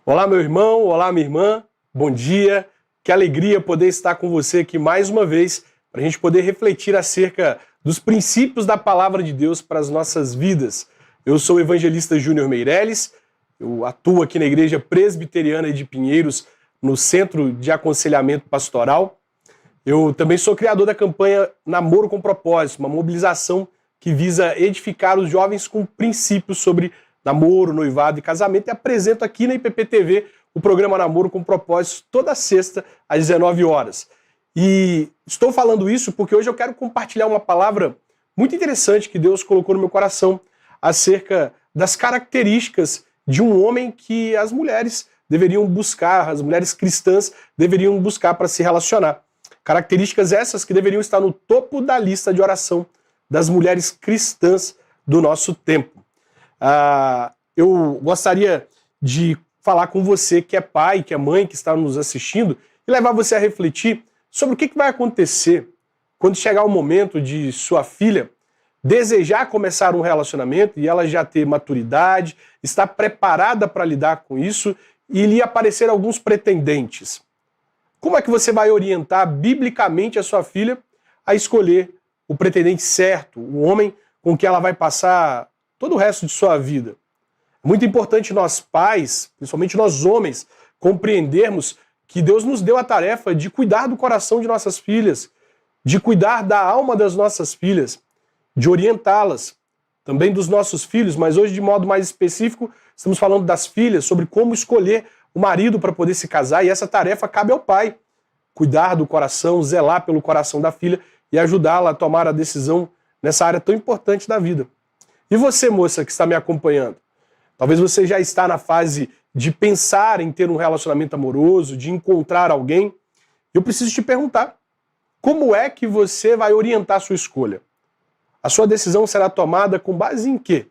Olá, meu irmão, olá, minha irmã, bom dia, que alegria poder estar com você aqui mais uma vez, para a gente poder refletir acerca dos princípios da Palavra de Deus para as nossas vidas. Eu sou o evangelista Júnior Meireles, eu atuo aqui na Igreja Presbiteriana de Pinheiros, no Centro de Aconselhamento Pastoral. Eu também sou criador da campanha Namoro com Propósito, uma mobilização que visa edificar os jovens com princípios sobre namoro, noivado e casamento, e apresento aqui na IPPTV o programa Namoro com Propósito toda sexta às 19 horas. E estou falando isso porque hoje eu quero compartilhar uma palavra muito interessante que Deus colocou no meu coração acerca das características de um homem que as mulheres deveriam buscar, as mulheres cristãs deveriam buscar para se relacionar. Características essas que deveriam estar no topo da lista de oração das mulheres cristãs do nosso tempo. Eu gostaria de falar com você que é pai, que é mãe, que está nos assistindo, e levar você a refletir sobre o que vai acontecer quando chegar o momento de sua filha desejar começar um relacionamento e ela já ter maturidade, estar preparada para lidar com isso e lhe aparecer alguns pretendentes. Como é que você vai orientar biblicamente a sua filha a escolher o pretendente certo, o homem com que ela vai passar todo o resto de sua vida? É muito importante nós pais, principalmente nós homens, compreendermos que Deus nos deu a tarefa de cuidar do coração de nossas filhas, de cuidar da alma das nossas filhas, de orientá-las, também dos nossos filhos, mas hoje de modo mais específico estamos falando das filhas, sobre como escolher o marido para poder se casar, e essa tarefa cabe ao pai, cuidar do coração, zelar pelo coração da filha e ajudá-la a tomar a decisão nessa área tão importante da vida. E você, moça, que está me acompanhando? Talvez você já está na fase de pensar em ter um relacionamento amoroso, de encontrar alguém. Eu preciso te perguntar, como é que você vai orientar a sua escolha? A sua decisão será tomada com base em quê?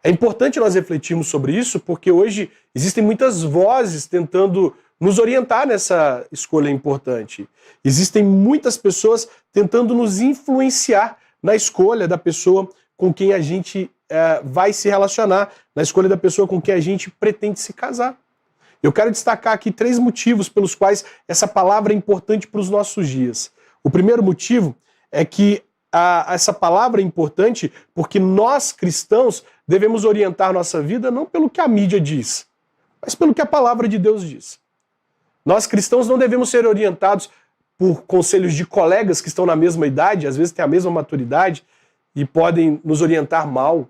É importante nós refletirmos sobre isso, porque hoje existem muitas vozes tentando nos orientar nessa escolha importante. Existem muitas pessoas tentando nos influenciar na escolha da pessoa com quem a gente vai se relacionar, na escolha da pessoa com quem a gente pretende se casar. Eu quero destacar aqui 3 motivos pelos quais essa palavra é importante para os nossos dias. O primeiro motivo é que essa palavra é importante porque nós, cristãos, devemos orientar nossa vida não pelo que a mídia diz, mas pelo que a palavra de Deus diz. Nós, cristãos, não devemos ser orientados por conselhos de colegas que estão na mesma idade, às vezes têm a mesma maturidade, e podem nos orientar mal.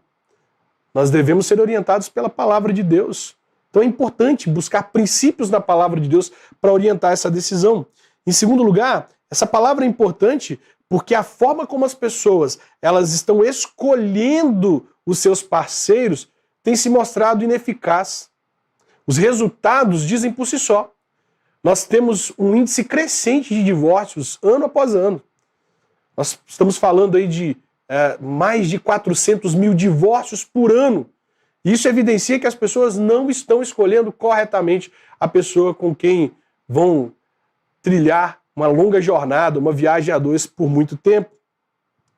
Nós devemos ser orientados pela palavra de Deus. Então é importante buscar princípios na palavra de Deus para orientar essa decisão. Em segundo lugar, essa palavra é importante porque a forma como as pessoas elas estão escolhendo os seus parceiros tem se mostrado ineficaz. Os resultados dizem por si só. Nós temos um índice crescente de divórcios ano após ano. Nós estamos falando aí de mais de 400 mil divórcios por ano. Isso evidencia que as pessoas não estão escolhendo corretamente a pessoa com quem vão trilhar uma longa jornada, uma viagem a 2 por muito tempo.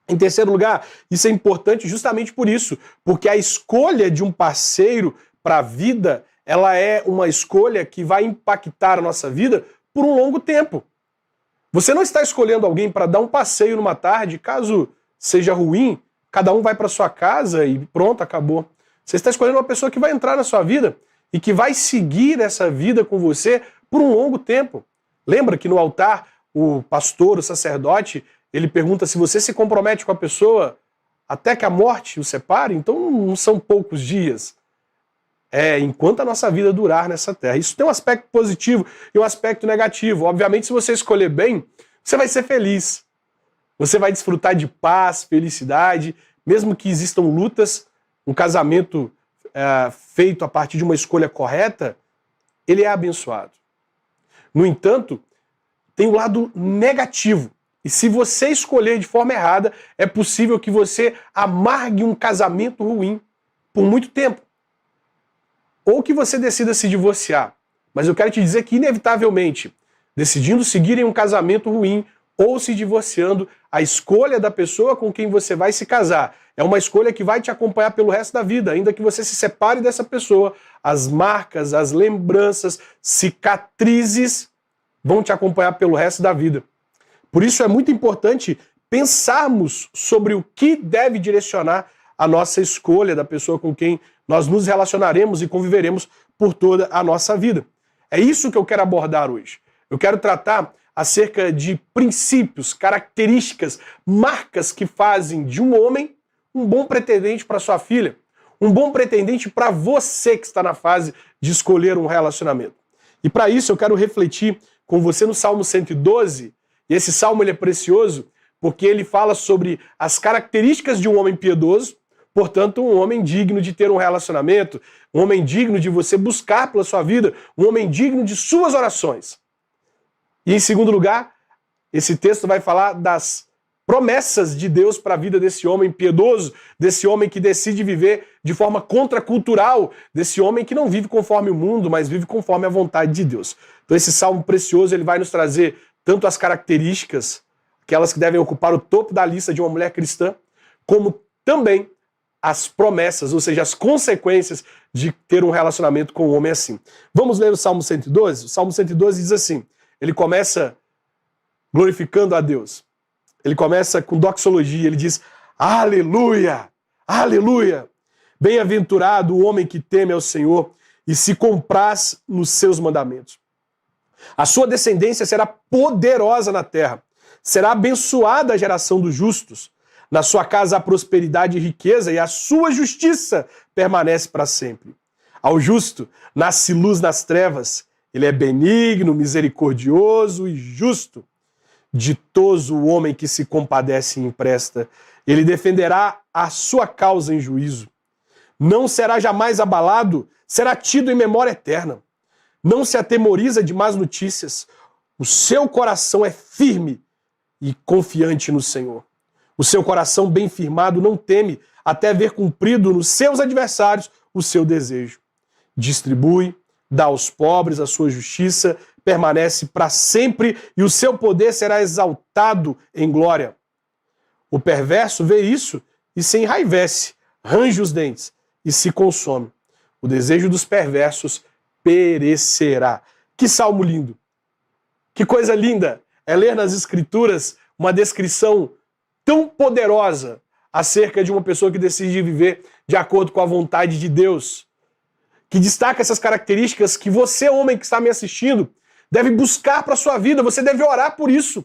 Em terceiro lugar, isso é importante justamente por isso, porque a escolha de um parceiro para a vida, ela é uma escolha que vai impactar a nossa vida por um longo tempo. Você não está escolhendo alguém para dar um passeio numa tarde, caso seja ruim, cada um vai para sua casa e pronto, acabou. Você está escolhendo uma pessoa que vai entrar na sua vida e que vai seguir essa vida com você por um longo tempo. Lembra que no altar o pastor, o sacerdote, ele pergunta se você se compromete com a pessoa até que a morte o separe? Então não são poucos dias. É enquanto a nossa vida durar nessa terra. Isso tem um aspecto positivo e um aspecto negativo. Obviamente, se você escolher bem, você vai ser feliz. Você vai desfrutar de paz, felicidade, mesmo que existam lutas. Um casamento feito a partir de uma escolha correta, ele é abençoado. No entanto, tem um lado negativo. E se você escolher de forma errada, é possível que você amargue um casamento ruim por muito tempo. Ou que você decida se divorciar. Mas eu quero te dizer que, inevitavelmente, decidindo seguir em um casamento ruim, ou se divorciando, a escolha da pessoa com quem você vai se casar é uma escolha que vai te acompanhar pelo resto da vida, ainda que você se separe dessa pessoa, as marcas, as lembranças, cicatrizes vão te acompanhar pelo resto da vida. Por isso é muito importante pensarmos sobre o que deve direcionar a nossa escolha da pessoa com quem nós nos relacionaremos e conviveremos por toda a nossa vida. É isso que eu quero abordar hoje. Eu quero tratar acerca de princípios, características, marcas que fazem de um homem um bom pretendente para sua filha, um bom pretendente para você que está na fase de escolher um relacionamento. E para isso eu quero refletir com você no Salmo 112, e esse salmo ele é precioso porque ele fala sobre as características de um homem piedoso, portanto um homem digno de ter um relacionamento, um homem digno de você buscar pela sua vida, um homem digno de suas orações. E em segundo lugar, esse texto vai falar das promessas de Deus para a vida desse homem piedoso, desse homem que decide viver de forma contracultural, desse homem que não vive conforme o mundo, mas vive conforme a vontade de Deus. Então esse salmo precioso ele vai nos trazer tanto as características, aquelas que devem ocupar o topo da lista de uma mulher cristã, como também as promessas, ou seja, as consequências de ter um relacionamento com um homem assim. Vamos ler o Salmo 112? O Salmo 112 diz assim, ele começa glorificando a Deus. Ele começa com doxologia, ele diz, aleluia, aleluia, bem-aventurado o homem que teme ao Senhor e se compraz nos seus mandamentos. A sua descendência será poderosa na terra, será abençoada a geração dos justos. Na sua casa há prosperidade e riqueza e a sua justiça permanece para sempre. Ao justo nasce luz nas trevas, ele é benigno, misericordioso e justo. Ditoso o homem que se compadece e empresta, ele defenderá a sua causa em juízo. Não será jamais abalado, será tido em memória eterna. Não se atemoriza de más notícias, o seu coração é firme e confiante no Senhor. O seu coração bem firmado não teme, até ver cumprido nos seus adversários o seu desejo. Distribui, dá aos pobres a sua justiça, permanece para sempre e o seu poder será exaltado em glória. O perverso vê isso e se enraivece, range os dentes e se consome. O desejo dos perversos perecerá. Que salmo lindo! Que coisa linda é ler nas Escrituras uma descrição tão poderosa acerca de uma pessoa que decide viver de acordo com a vontade de Deus, que destaca essas características que você, homem que está me assistindo, deve buscar para a sua vida, você deve orar por isso.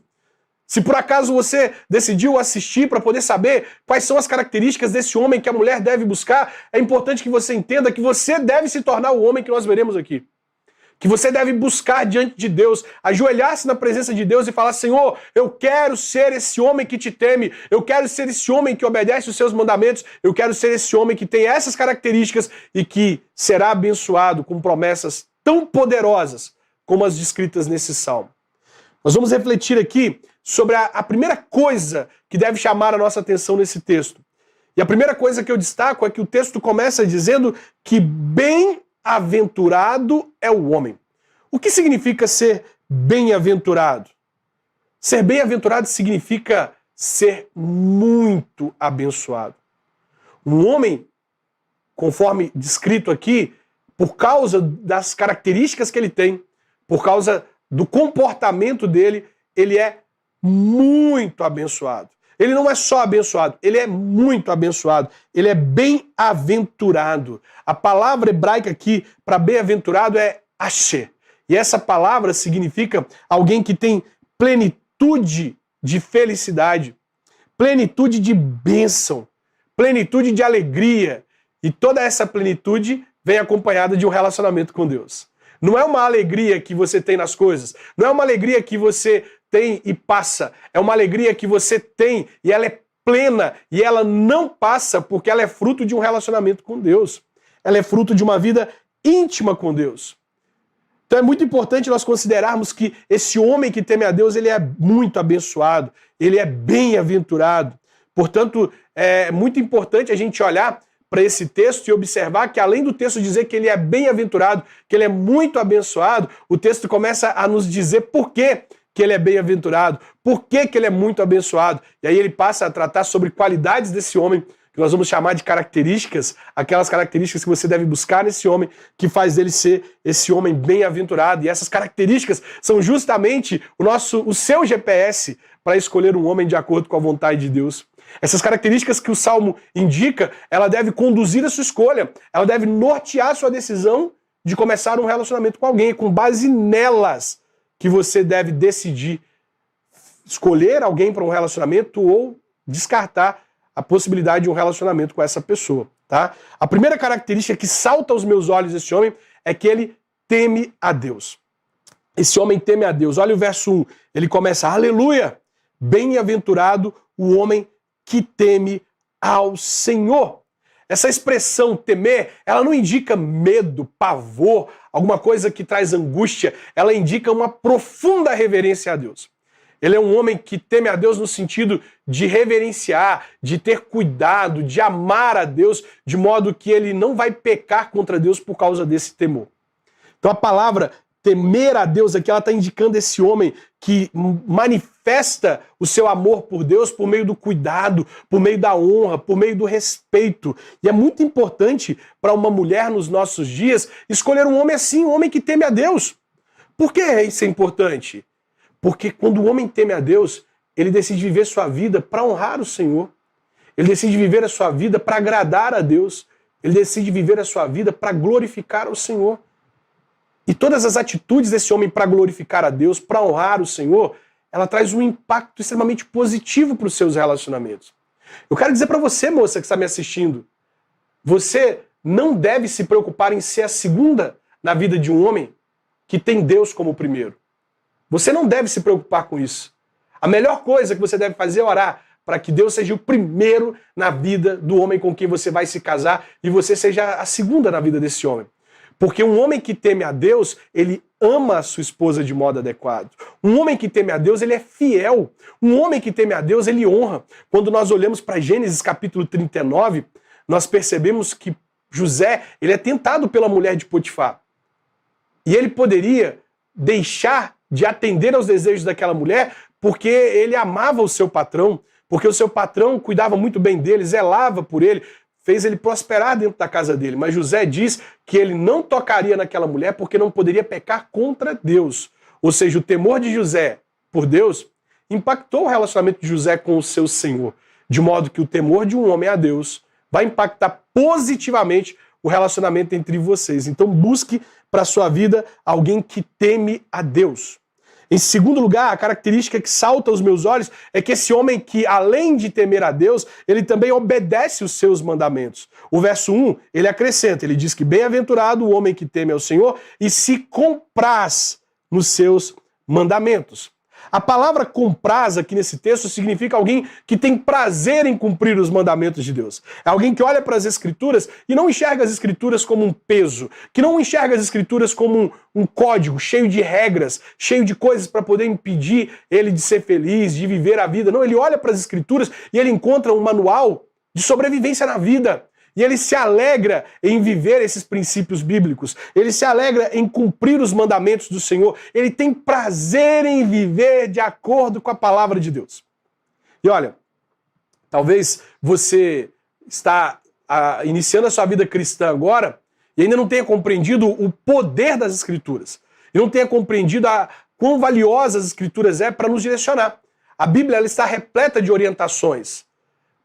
Se por acaso você decidiu assistir para poder saber quais são as características desse homem que a mulher deve buscar, é importante que você entenda que você deve se tornar o homem que nós veremos aqui. Que você deve buscar diante de Deus, ajoelhar-se na presença de Deus e falar, Senhor, eu quero ser esse homem que te teme, eu quero ser esse homem que obedece os seus mandamentos, eu quero ser esse homem que tem essas características e que será abençoado com promessas tão poderosas como as descritas nesse salmo. Nós vamos refletir aqui sobre a primeira coisa que deve chamar a nossa atenção nesse texto. E a primeira coisa que eu destaco é que o texto começa dizendo que bem-aventurado é o homem. O que significa ser bem-aventurado? Ser bem-aventurado significa ser muito abençoado. Um homem, conforme descrito aqui, por causa das características que ele tem, por causa do comportamento dele, ele é muito abençoado. Ele não é só abençoado, ele é muito abençoado. Ele é bem-aventurado. A palavra hebraica aqui para bem-aventurado é asher. E essa palavra significa alguém que tem plenitude de felicidade, plenitude de bênção, plenitude de alegria. E toda essa plenitude vem acompanhada de um relacionamento com Deus. Não é uma alegria que você tem nas coisas, não é uma alegria que você tem e passa, é uma alegria que você tem e ela é plena e ela não passa porque ela é fruto de um relacionamento com Deus. Ela é fruto de uma vida íntima com Deus. Então é muito importante nós considerarmos que esse homem que teme a Deus, ele é muito abençoado, ele é bem-aventurado. Portanto, é muito importante a gente olhar para esse texto e observar que além do texto dizer que ele é bem-aventurado, que ele é muito abençoado, o texto começa a nos dizer por que que ele é bem-aventurado? Por que que ele é muito abençoado? E aí ele passa a tratar sobre qualidades desse homem, que nós vamos chamar de características, aquelas características que você deve buscar nesse homem, que faz dele ser esse homem bem-aventurado. E essas características são justamente o seu GPS para escolher um homem de acordo com a vontade de Deus. Essas características que o Salmo indica, ela deve conduzir a sua escolha, ela deve nortear a sua decisão de começar um relacionamento com alguém. É com base nelas que você deve decidir escolher alguém para um relacionamento ou descartar a possibilidade de um relacionamento com essa pessoa, tá? A primeira característica que salta aos meus olhos desse homem é que ele teme a Deus. Esse homem teme a Deus. Olha o verso 1, ele começa, aleluia, bem-aventurado o homem que teme ao Senhor. Essa expressão temer, ela não indica medo, pavor, alguma coisa que traz angústia, ela indica uma profunda reverência a Deus. Ele é um homem que teme a Deus no sentido de reverenciar, de ter cuidado, de amar a Deus, de modo que ele não vai pecar contra Deus por causa desse temor. Então a palavra temer a Deus aqui, ela está indicando esse homem que manifesta o seu amor por Deus por meio do cuidado, por meio da honra, por meio do respeito. E é muito importante para uma mulher nos nossos dias escolher um homem assim, um homem que teme a Deus. Por que isso é importante? Porque quando o homem teme a Deus, ele decide viver sua vida para honrar o Senhor. Ele decide viver a sua vida para agradar a Deus. Ele decide viver a sua vida para glorificar o Senhor. E todas as atitudes desse homem para glorificar a Deus, para honrar o Senhor, ela traz um impacto extremamente positivo para os seus relacionamentos. Eu quero dizer para você, moça que está me assistindo, você não deve se preocupar em ser a segunda na vida de um homem que tem Deus como primeiro. Você não deve se preocupar com isso. A melhor coisa que você deve fazer é orar para que Deus seja o primeiro na vida do homem com quem você vai se casar e você seja a segunda na vida desse homem. Porque um homem que teme a Deus, ele ama a sua esposa de modo adequado. Um homem que teme a Deus, ele é fiel. Um homem que teme a Deus, ele honra. Quando nós olhamos para Gênesis capítulo 39, nós percebemos que José, ele é tentado pela mulher de Potifar. E ele poderia deixar de atender aos desejos daquela mulher porque ele amava o seu patrão, porque o seu patrão cuidava muito bem dele, zelava por ele, fez ele prosperar dentro da casa dele. Mas José diz que ele não tocaria naquela mulher porque não poderia pecar contra Deus. Ou seja, o temor de José por Deus impactou o relacionamento de José com o seu Senhor, de modo que o temor de um homem a Deus vai impactar positivamente o relacionamento entre vocês. Então busque para a sua vida alguém que teme a Deus. Em segundo lugar, a característica que salta aos meus olhos é que esse homem que, além de temer a Deus, ele também obedece os seus mandamentos. O verso 1, ele acrescenta, ele diz que bem-aventurado o homem que teme ao Senhor e se compraz nos seus mandamentos. A palavra compraz aqui nesse texto significa alguém que tem prazer em cumprir os mandamentos de Deus. É alguém que olha para as Escrituras e não enxerga as Escrituras como um peso, que não enxerga as Escrituras como um código cheio de regras, cheio de coisas para poder impedir ele de ser feliz, de viver a vida. Não, ele olha para as Escrituras e ele encontra um manual de sobrevivência na vida. E ele se alegra em viver esses princípios bíblicos. Ele se alegra em cumprir os mandamentos do Senhor. Ele tem prazer em viver de acordo com a palavra de Deus. E olha, talvez você está iniciando a sua vida cristã agora e ainda não tenha compreendido o poder das Escrituras. E não tenha compreendido quão valiosas as Escrituras é para nos direcionar. A Bíblia ela está repleta de orientações.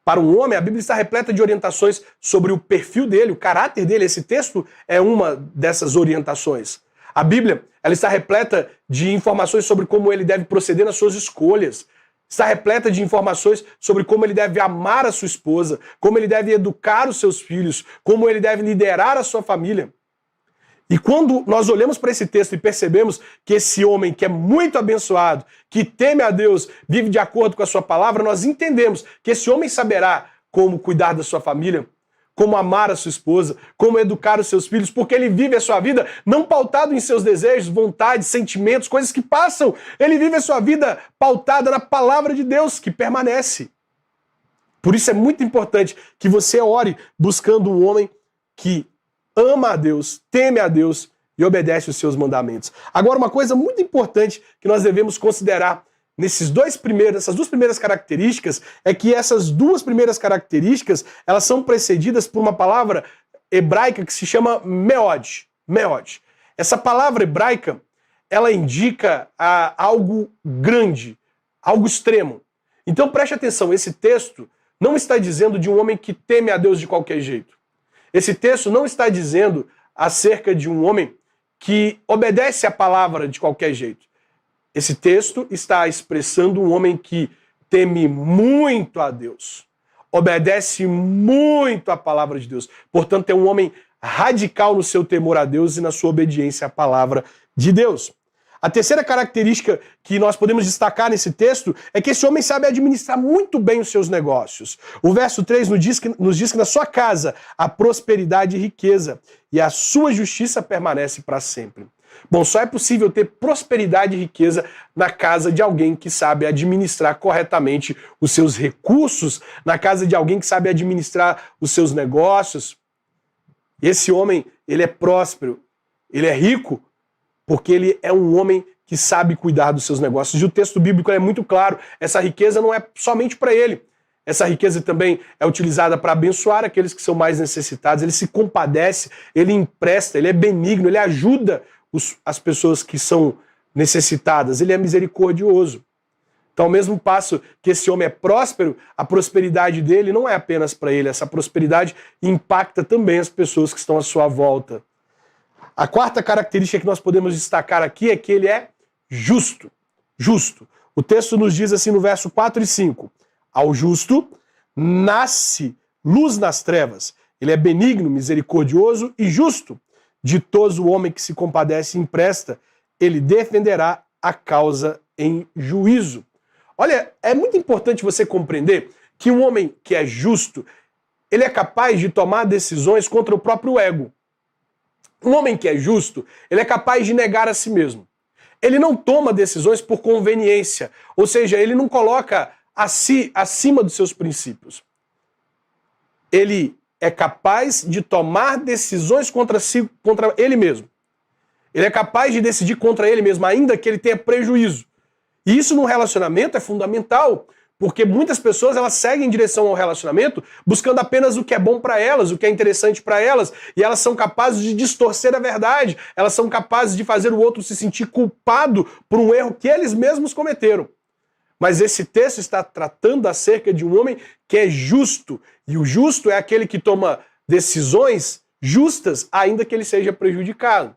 Para um homem, a Bíblia está repleta de orientações sobre o perfil dele, o caráter dele. Esse texto é uma dessas orientações. A Bíblia ela está repleta de informações sobre como ele deve proceder nas suas escolhas. Está repleta de informações sobre como ele deve amar a sua esposa, como ele deve educar os seus filhos, como ele deve liderar a sua família. E quando nós olhamos para esse texto e percebemos que esse homem que é muito abençoado, que teme a Deus, vive de acordo com a sua palavra, nós entendemos que esse homem saberá como cuidar da sua família, como amar a sua esposa, como educar os seus filhos, porque ele vive a sua vida não pautado em seus desejos, vontades, sentimentos, coisas que passam. Ele vive a sua vida pautada na palavra de Deus, que permanece. Por isso é muito importante que você ore buscando um homem que ama a Deus, teme a Deus e obedece os seus mandamentos. Agora, uma coisa muito importante que nós devemos considerar essas duas primeiras características é que essas duas primeiras características, elas são precedidas por uma palavra hebraica que se chama meod. Meod. Essa palavra hebraica, ela indica algo grande, algo extremo. Então preste atenção, esse texto não está dizendo de um homem que teme a Deus de qualquer jeito. Esse texto não está dizendo acerca de um homem que obedece a palavra de qualquer jeito. Esse texto está expressando um homem que teme muito a Deus, obedece muito à palavra de Deus. Portanto, é um homem radical no seu temor a Deus e na sua obediência à palavra de Deus. A terceira característica que nós podemos destacar nesse texto é que esse homem sabe administrar muito bem os seus negócios. O verso 3 nos diz que na sua casa há prosperidade e riqueza, e a sua justiça permanece para sempre. Bom, só é possível ter prosperidade e riqueza na casa de alguém que sabe administrar corretamente os seus recursos, na casa de alguém que sabe administrar os seus negócios. Esse homem, ele é próspero, ele é rico, porque ele é um homem que sabe cuidar dos seus negócios. E o texto bíblico é muito claro, essa riqueza não é somente para ele. Essa riqueza também é utilizada para abençoar aqueles que são mais necessitados. Ele se compadece, ele empresta, ele é benigno, ele ajuda as pessoas que são necessitadas. Ele é misericordioso. Então, ao mesmo passo que esse homem é próspero, a prosperidade dele não é apenas para ele. Essa prosperidade impacta também as pessoas que estão à sua volta. A quarta característica que nós podemos destacar aqui é que ele é justo. Justo. O texto nos diz assim no verso 4 e 5. Ao justo nasce luz nas trevas. Ele é benigno, misericordioso e justo. Ditoso o homem que se compadece e empresta, ele defenderá a causa em juízo. Olha, é muito importante você compreender que um homem que é justo, ele é capaz de tomar decisões contra o próprio ego. Um homem que é justo, ele é capaz de negar a si mesmo. Ele não toma decisões por conveniência, ou seja, ele não coloca a si acima dos seus princípios. Ele é capaz de tomar decisões contra ele mesmo. Ele é capaz de decidir contra ele mesmo, ainda que ele tenha prejuízo. E isso no relacionamento é fundamental, porque muitas pessoas elas seguem em direção ao relacionamento buscando apenas o que é bom para elas, o que é interessante para elas, e elas são capazes de distorcer a verdade, elas são capazes de fazer o outro se sentir culpado por um erro que eles mesmos cometeram. Mas esse texto está tratando acerca de um homem que é justo, e o justo é aquele que toma decisões justas, ainda que ele seja prejudicado.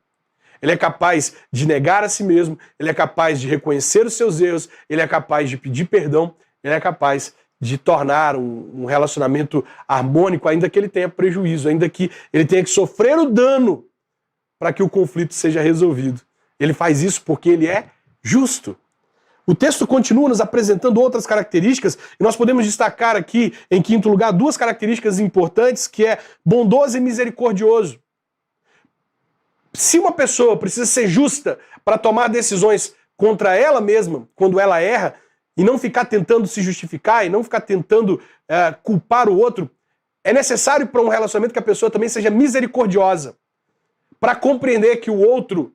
Ele é capaz de negar a si mesmo, ele é capaz de reconhecer os seus erros, ele é capaz de pedir perdão, ele é capaz de tornar um relacionamento harmônico, ainda que ele tenha prejuízo, ainda que ele tenha que sofrer o dano para que o conflito seja resolvido. Ele faz isso porque ele é justo. O texto continua nos apresentando outras características e nós podemos destacar aqui, em quinto lugar, duas características importantes, que é bondoso e misericordioso. Se uma pessoa precisa ser justa para tomar decisões contra ela mesma, quando ela erra, e não ficar tentando se justificar, e não ficar tentando culpar o outro, é necessário para um relacionamento que a pessoa também seja misericordiosa, para compreender que o outro,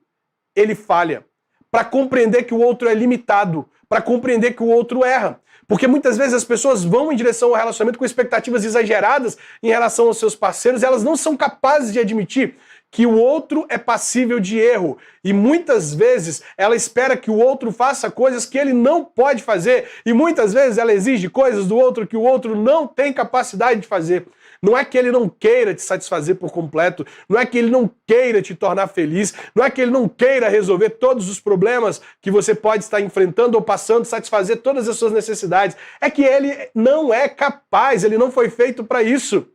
ele falha, para compreender que o outro é limitado, para compreender que o outro erra. Porque muitas vezes as pessoas vão em direção ao relacionamento com expectativas exageradas em relação aos seus parceiros, e elas não são capazes de admitir que o outro é passível de erro. E muitas vezes ela espera que o outro faça coisas que ele não pode fazer. E muitas vezes ela exige coisas do outro que o outro não tem capacidade de fazer. Não é que ele não queira te satisfazer por completo, não é que ele não queira te tornar feliz, não é que ele não queira resolver todos os problemas que você pode estar enfrentando ou passando, satisfazer todas as suas necessidades. É que ele não é capaz, ele não foi feito para isso.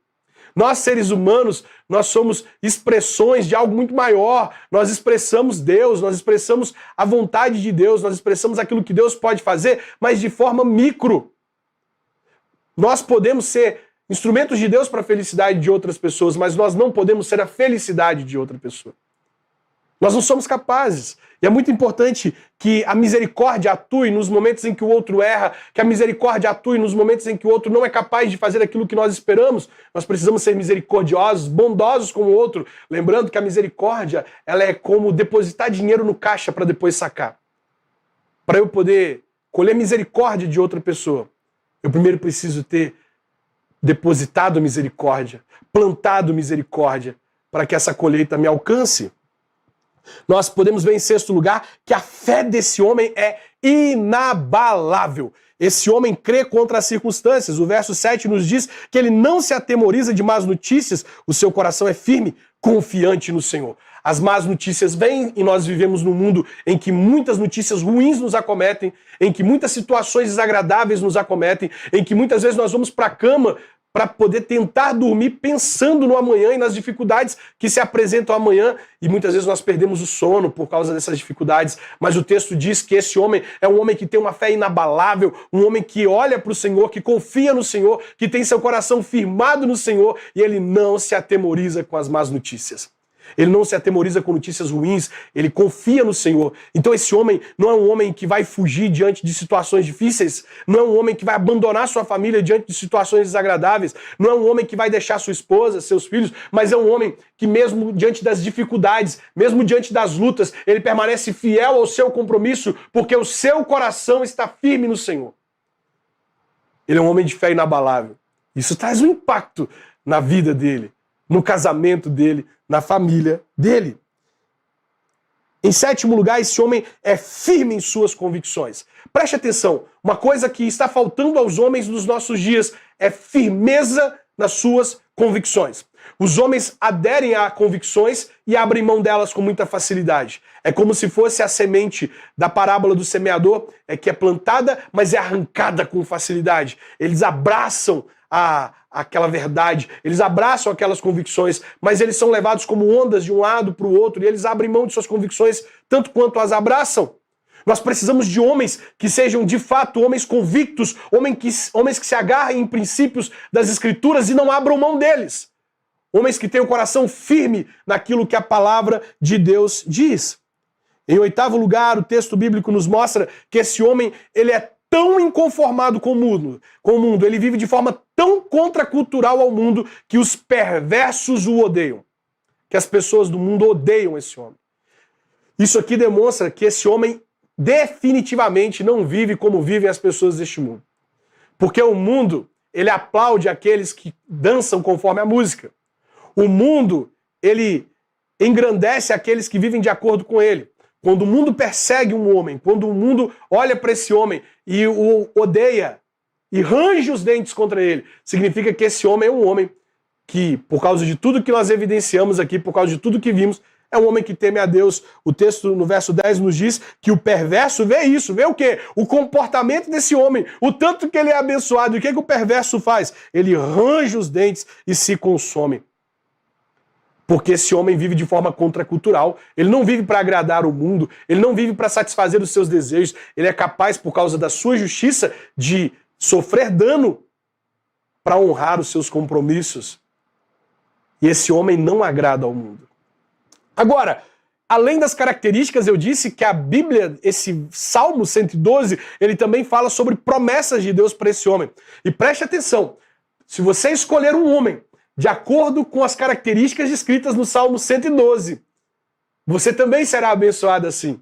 Nós, seres humanos, nós somos expressões de algo muito maior. Nós expressamos Deus, nós expressamos a vontade de Deus, nós expressamos aquilo que Deus pode fazer, mas de forma micro. Nós podemos ser instrumentos de Deus para a felicidade de outras pessoas, mas nós não podemos ser a felicidade de outra pessoa. Nós não somos capazes. E é muito importante que a misericórdia atue nos momentos em que o outro erra, que a misericórdia atue nos momentos em que o outro não é capaz de fazer aquilo que nós esperamos. Nós precisamos ser misericordiosos, bondosos com o outro. Lembrando que a misericórdia, ela é como depositar dinheiro no caixa para depois sacar. Para eu poder colher misericórdia de outra pessoa, eu primeiro preciso ter depositado misericórdia, plantado misericórdia, para que essa colheita me alcance. Nós podemos ver em sexto lugar que a fé desse homem é inabalável. Esse homem crê contra as circunstâncias. O verso 7 nos diz que ele não se atemoriza de más notícias, o seu coração é firme, confiante no Senhor. As más notícias vêm e nós vivemos num mundo em que muitas notícias ruins nos acometem, em que muitas situações desagradáveis nos acometem, em que muitas vezes nós vamos para a cama para poder tentar dormir pensando no amanhã e nas dificuldades que se apresentam amanhã, e muitas vezes nós perdemos o sono por causa dessas dificuldades, mas o texto diz que esse homem é um homem que tem uma fé inabalável, um homem que olha para o Senhor, que confia no Senhor, que tem seu coração firmado no Senhor, e ele não se atemoriza com as más notícias. Ele não se atemoriza com notícias ruins, ele confia no Senhor. Então esse homem não é um homem que vai fugir diante de situações difíceis, não é um homem que vai abandonar sua família diante de situações desagradáveis, não é um homem que vai deixar sua esposa, seus filhos, mas é um homem que mesmo diante das dificuldades, mesmo diante das lutas, ele permanece fiel ao seu compromisso, porque o seu coração está firme no Senhor. Ele é um homem de fé inabalável. Isso traz um impacto na vida dele, no casamento dele, na família dele. Em sétimo lugar, esse homem é firme em suas convicções. Preste atenção, uma coisa que está faltando aos homens nos nossos dias é firmeza nas suas convicções. Os homens aderem a convicções e abrem mão delas com muita facilidade. É como se fosse a semente da parábola do semeador, que é plantada, mas é arrancada com facilidade. Eles abraçam aquela verdade, eles abraçam aquelas convicções, mas eles são levados como ondas de um lado para o outro, e eles abrem mão de suas convicções tanto quanto as abraçam. Nós precisamos de homens que sejam de fato homens convictos, homens que se agarrem em princípios das Escrituras e não abram mão deles. Homens que tenham o coração firme naquilo que a palavra de Deus diz. Em oitavo lugar, o texto bíblico nos mostra que esse homem, ele é tão inconformado com o mundo, ele vive de forma tão contracultural ao mundo que os perversos o odeiam. Que as pessoas do mundo odeiam esse homem. Isso aqui demonstra que esse homem definitivamente não vive como vivem as pessoas deste mundo. Porque o mundo, ele aplaude aqueles que dançam conforme a música. O mundo, ele engrandece aqueles que vivem de acordo com ele. Quando o mundo persegue um homem, quando o mundo olha para esse homem e o odeia e range os dentes contra ele, significa que esse homem é um homem que, por causa de tudo que nós evidenciamos aqui, por causa de tudo que vimos, é um homem que teme a Deus. O texto no verso 10 nos diz que o perverso vê isso, vê o quê? O comportamento desse homem, o tanto que ele é abençoado. E o que o perverso faz? Ele range os dentes e se consome. Porque esse homem vive de forma contracultural, ele não vive para agradar o mundo, ele não vive para satisfazer os seus desejos, ele é capaz, por causa da sua justiça, de sofrer dano para honrar os seus compromissos. E esse homem não agrada ao mundo. Agora, além das características, eu disse que a Bíblia, esse Salmo 112, ele também fala sobre promessas de Deus para esse homem. E preste atenção, se você escolher um homem de acordo com as características descritas no Salmo 112, você também será abençoado assim.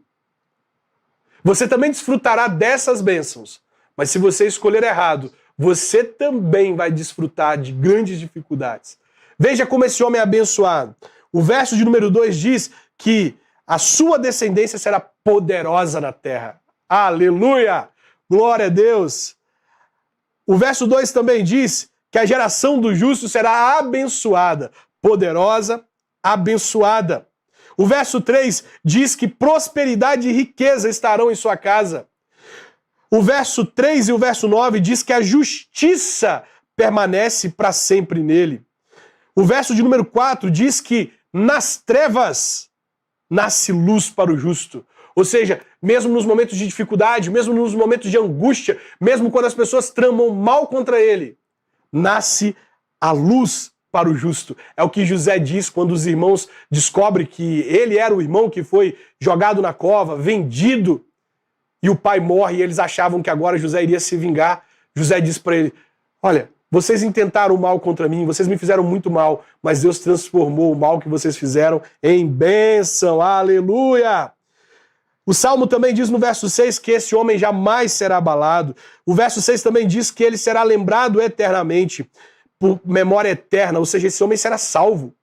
Você também desfrutará dessas bênçãos. Mas se você escolher errado, você também vai desfrutar de grandes dificuldades. Veja como esse homem é abençoado. O verso de número 2 diz que a sua descendência será poderosa na terra. Aleluia! Glória a Deus! O verso 2 também diz que a geração do justo será abençoada, poderosa, abençoada. O verso 3 diz que prosperidade e riqueza estarão em sua casa. O verso 3 e o verso 9 diz que a justiça permanece para sempre nele. O verso de número 4 diz que nas trevas nasce luz para o justo. Ou seja, mesmo nos momentos de dificuldade, mesmo nos momentos de angústia, mesmo quando as pessoas tramam mal contra ele, nasce a luz para o justo. É o que José diz quando os irmãos descobrem que ele era o irmão que foi jogado na cova, vendido, e o pai morre e eles achavam que agora José iria se vingar. José diz para ele, olha, vocês intentaram o mal contra mim, vocês me fizeram muito mal, mas Deus transformou o mal que vocês fizeram em bênção. Aleluia! O Salmo também diz no verso 6 que esse homem jamais será abalado. O verso 6 também diz que ele será lembrado eternamente, por memória eterna, ou seja, esse homem será salvo.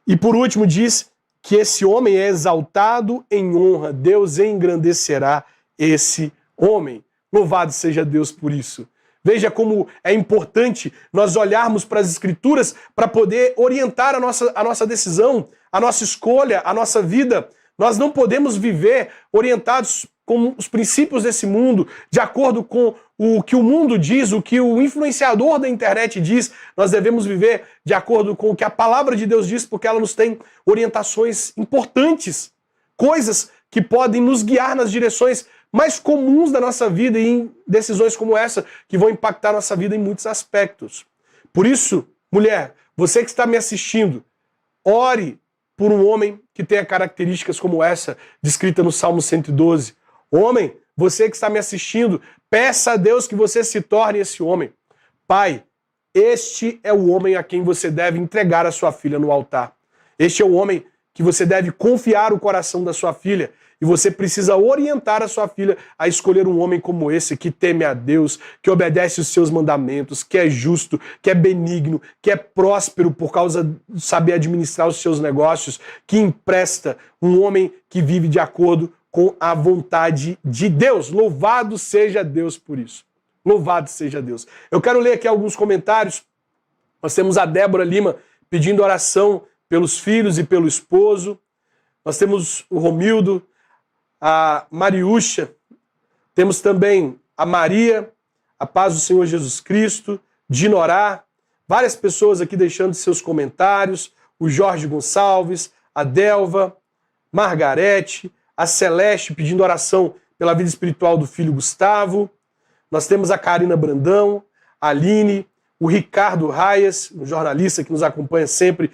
E por último diz que esse homem é exaltado em honra, Deus engrandecerá esse homem. Louvado seja Deus por isso. Veja como é importante nós olharmos para as Escrituras para poder orientar a nossa decisão, a nossa escolha, a nossa vida. Nós não podemos viver orientados com os princípios desse mundo, de acordo com o que o mundo diz, o que o influenciador da internet diz. Nós devemos viver de acordo com o que a palavra de Deus diz, porque ela nos tem orientações importantes, coisas que podem nos guiar nas direções mais comuns da nossa vida e em decisões como essa, que vão impactar a nossa vida em muitos aspectos. Por isso, mulher, você que está me assistindo, ore por um homem que tenha características como essa, descrita no Salmo 112. Homem, você que está me assistindo, peça a Deus que você se torne esse homem. Pai, este é o homem a quem você deve entregar a sua filha no altar. Este é o homem que você deve confiar o coração da sua filha. E você precisa orientar a sua filha a escolher um homem como esse, que teme a Deus, que obedece os seus mandamentos, que é justo, que é benigno, que é próspero por causa de saber administrar os seus negócios, que empresta, um homem que vive de acordo com a vontade de Deus. Louvado seja Deus por isso. Louvado seja Deus. Eu quero ler aqui alguns comentários. Nós temos a Débora Lima pedindo oração pelos filhos e pelo esposo. Nós temos o Romildo, a Mariúcha, temos também a Maria, a paz do Senhor Jesus Cristo, Dinorá, várias pessoas aqui deixando seus comentários, o Jorge Gonçalves, a Delva, Margarete, a Celeste pedindo oração pela vida espiritual do filho Gustavo, nós temos a Karina Brandão, a Aline, o Ricardo Raias, um jornalista que nos acompanha sempre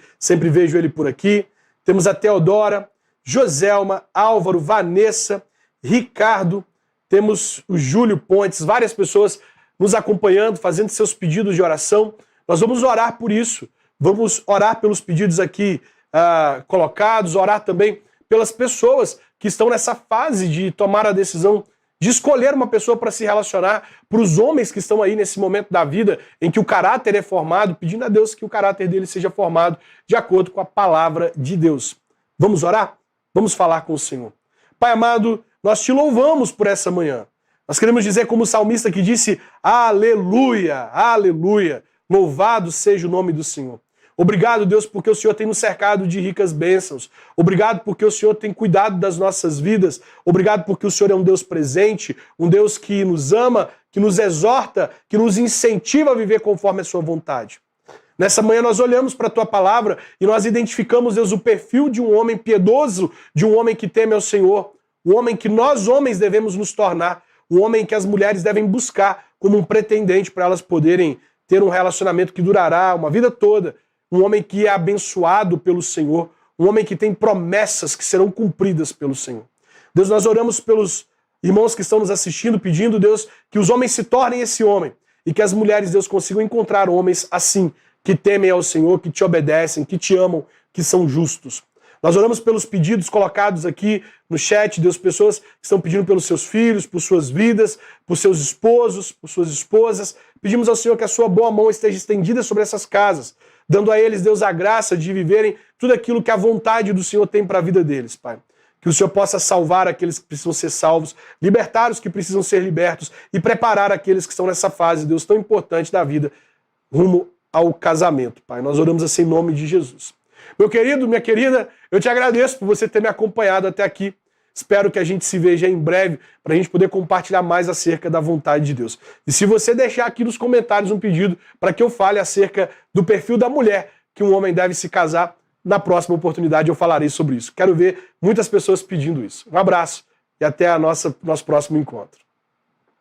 vejo ele por aqui, temos a Teodora, Joselma, Álvaro, Vanessa, Ricardo, temos o Júlio Pontes, várias pessoas nos acompanhando, fazendo seus pedidos de oração. Nós vamos orar por isso, vamos orar pelos pedidos aqui colocados, orar também pelas pessoas que estão nessa fase de tomar a decisão de escolher uma pessoa para se relacionar, para os homens que estão aí nesse momento da vida em que o caráter é formado, pedindo a Deus que o caráter dele seja formado de acordo com a palavra de Deus. Vamos orar? Vamos falar com o Senhor. Pai amado, nós te louvamos por essa manhã. Nós queremos dizer como o salmista que disse, aleluia, aleluia, louvado seja o nome do Senhor. Obrigado, Deus, porque o Senhor tem nos cercado de ricas bênçãos. Obrigado porque o Senhor tem cuidado das nossas vidas. Obrigado porque o Senhor é um Deus presente, um Deus que nos ama, que nos exorta, que nos incentiva a viver conforme a sua vontade. Nessa manhã nós olhamos para a tua palavra e nós identificamos, Deus, o perfil de um homem piedoso, de um homem que teme ao Senhor, um homem que nós homens devemos nos tornar, um homem que as mulheres devem buscar como um pretendente para elas poderem ter um relacionamento que durará uma vida toda, um homem que é abençoado pelo Senhor, um homem que tem promessas que serão cumpridas pelo Senhor. Deus, nós oramos pelos irmãos que estão nos assistindo, pedindo, Deus, que os homens se tornem esse homem e que as mulheres, Deus, consigam encontrar homens assim, que temem ao Senhor, que te obedecem, que te amam, que são justos. Nós oramos pelos pedidos colocados aqui no chat, Deus, pessoas que estão pedindo pelos seus filhos, por suas vidas, por seus esposos, por suas esposas. Pedimos ao Senhor que a sua boa mão esteja estendida sobre essas casas, dando a eles, Deus, a graça de viverem tudo aquilo que a vontade do Senhor tem para a vida deles, Pai. Que o Senhor possa salvar aqueles que precisam ser salvos, libertar os que precisam ser libertos e preparar aqueles que estão nessa fase, Deus, tão importante da vida, rumo ao casamento, Pai. Nós oramos assim em nome de Jesus. Meu querido, minha querida, eu te agradeço por você ter me acompanhado até aqui. Espero que a gente se veja em breve para a gente poder compartilhar mais acerca da vontade de Deus. E se você deixar aqui nos comentários um pedido para que eu fale acerca do perfil da mulher que um homem deve se casar, na próxima oportunidade eu falarei sobre isso. Quero ver muitas pessoas pedindo isso. Um abraço e até nosso próximo encontro.